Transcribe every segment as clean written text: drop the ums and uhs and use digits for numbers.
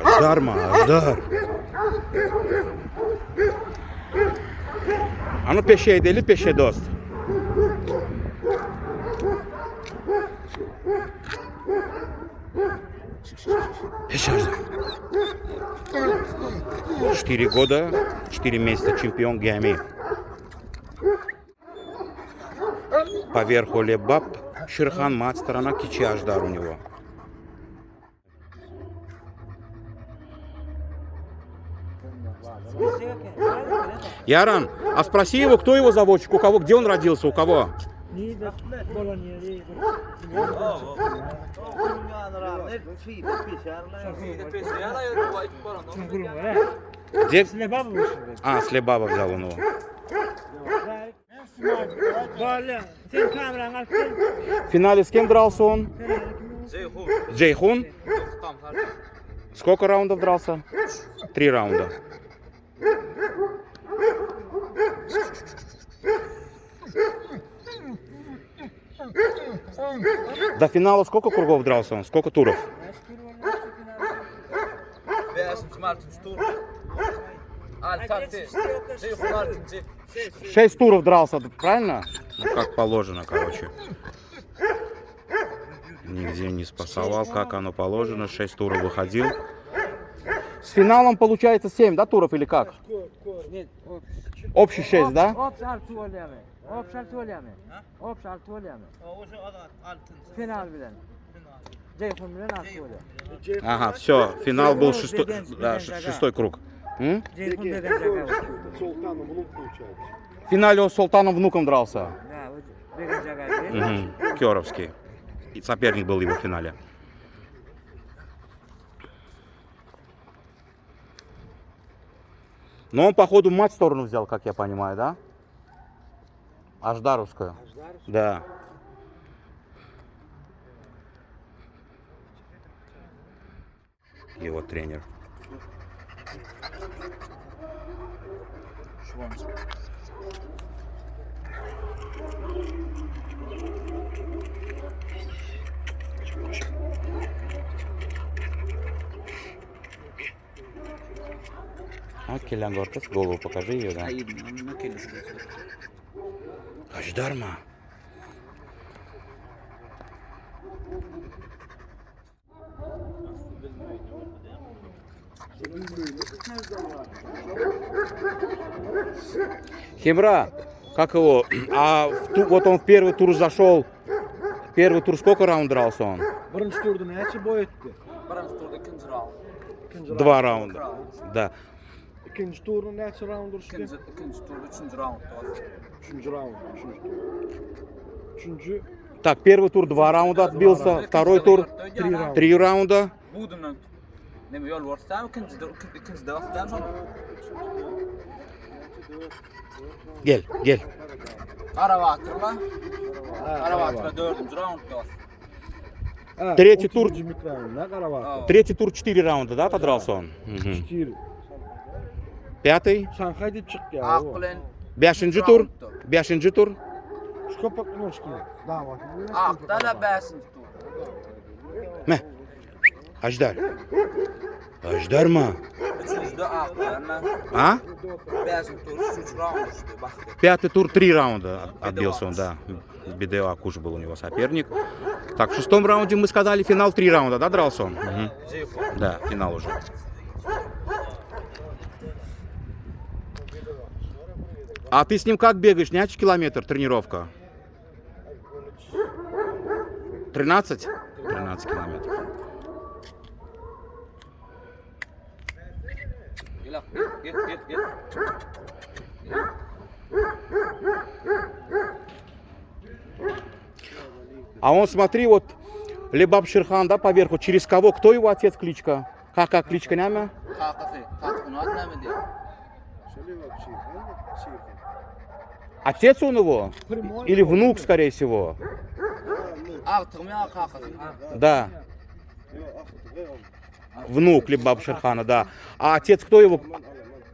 Ajdar mı? Ajdar. Ano peşe edeli peşe dost. Peşe Ajdar. 4 года, 4 месяца чемпион ГМИ. Поверху Лебаб, Шерхан, мать сторона, Кичи Аждар у него. Яран, а спроси его, кто его заводчик, у кого, где он родился, у кого? Где? А, с Лебаба взял он его. В финале с кем дрался он? Джейхун. Сколько раундов дрался? 3 раунда. До финала сколько кругов дрался он? Сколько туров? 6 туров дрался, правильно? Ну, как положено, короче. Нигде не спасовал, как оно положено. 6 туров выходил. С финалом получается 7, да, туров или как? Общий 6, да? Ага, все, финал был шестой круг. В финале он с Султаном внуком дрался. Кёровский. И соперник был его в финале. Но он, походу, мать сторону взял, как я понимаю, да? Аждаровскую. Да. Его тренер. А Келянгорка, с голову покажи ее, да? Аждарма. Хемра, как его? Вот он в первый тур зашел. Первый тур сколько раунд дрался он? 2 раунда. Да. İkinci turun neçə raund oldu? İkinci turda 3-cü raund. 3-cü raund. Üçüncü. Так, первый тур 2 раунда отбился, второй тур 3 раунда. Budundan nima yo'l borsam, ikinci davasdan sonra. Gel. Qaravatırla. Qaravatırla 4-cü raundda. Третий тур. Третий Тур 4 раунда, да, подрался он? 4. Пятый. Şanxay deb chiq ya. Aq bilan 5-ci tur. 5-ci tur. Şkopak noşki. Davat. Aqda da 5-ci tur. Meh. Ajdar. Ajdar mı? 3-cüdə aqlarla. А? 5-ci tur 3 raund işte bak. Пятый тур 3 раунда отбился он, да. Бедео Акуш был у него соперник. Так, в 6-м раунде мы сказали финал 3 раунда, да, дрался он? Да, финал уже. А ты с ним как бегаешь? Нячь километр тренировка? 13? 13 километров. Gel. А он, смотри, вот Лебаб Шерхан, да, поверху, через кого? Кто его отец, кличка? Как кличка, няма? Отец он его? Или внук, скорее всего? Да. Внук Лебаб Шерхана, да. А отец кто его?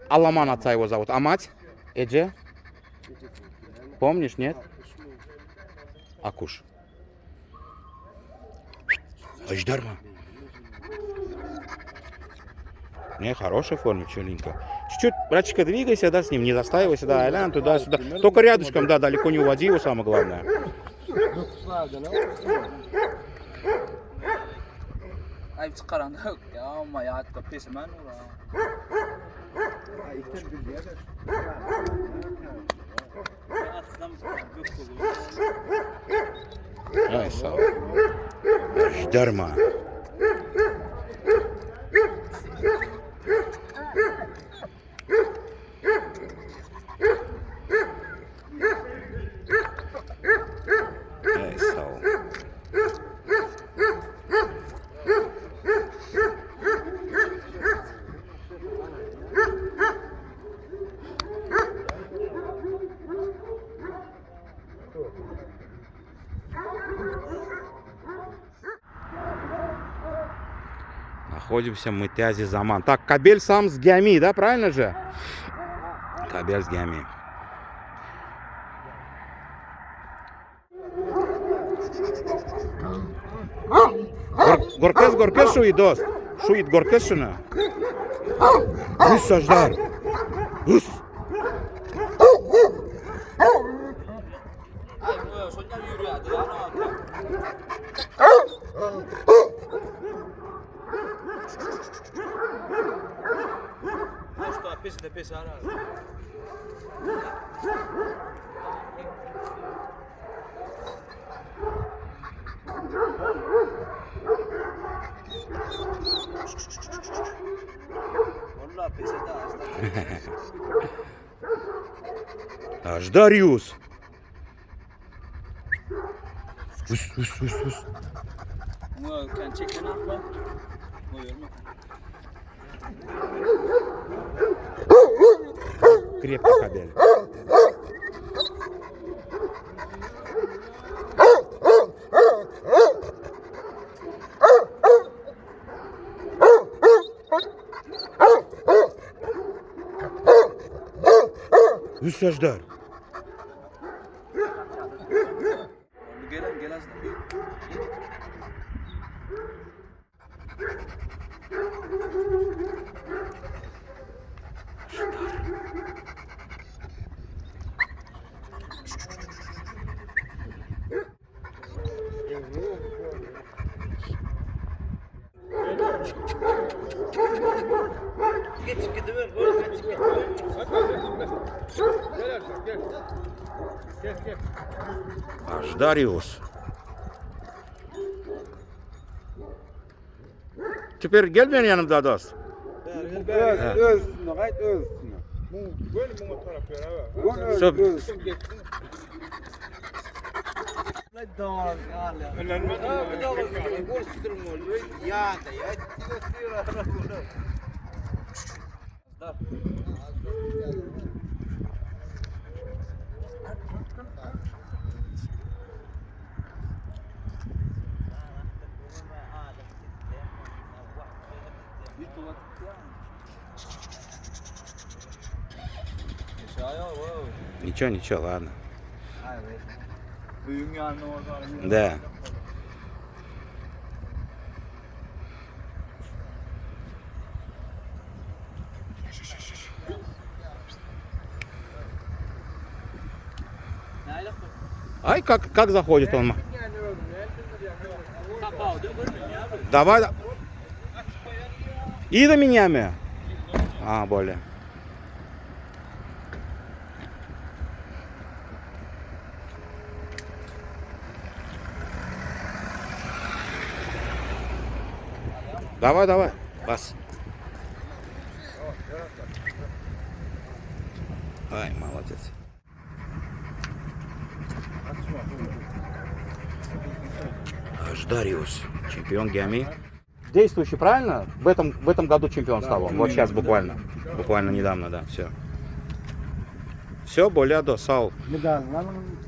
Аламан отца его зовут. А мать? Эдже? Помнишь, нет? Акуш. Аждарма. Не, хорошая форма, челенька. Чуть-чуть, братчика, двигайся, да, с ним, не застаивайся, да, Айлян, туда-сюда. Только рядышком, да, далеко не уводи его, самое главное. Ay çıkaran da yok ya ama ya hatta peşimen ura. Ay, sağ ol. Ждарма. Ay, sağ ol. Находимся мы Тязи Заман. Так, кабель сам с Геами, да, правильно же? Кабель с Геами. Горкес шуит дост. Шуит горкес шуна. Ус саждар. Ус. Ay bu ya sonuçta yürüyor hadi ya. Что пес de pes ara. Vallahi pes de hasta. Ждариус. Ус. Bu kan çeken atma. Bu yorma. Крепкий кабель. Ус саждар. Gel az da. Аждариус. Теперь gel benim yanımda dost. Öz üstüne, gayet öz üstüne. Böyle bu tarafı ya. Öz üstüne. La doğru ya. Ничего, ладно. Büyüğün yanına orada. Да. Ай, как заходит он? Давай. И до меня. А, более. Давай, бас. Ай, молодец. Аждариус, чемпион Геами. Действующий, правильно? В этом году чемпион стал он. Вот сейчас буквально недавно, да, все. Все, Боля до Сал. Medalini alın.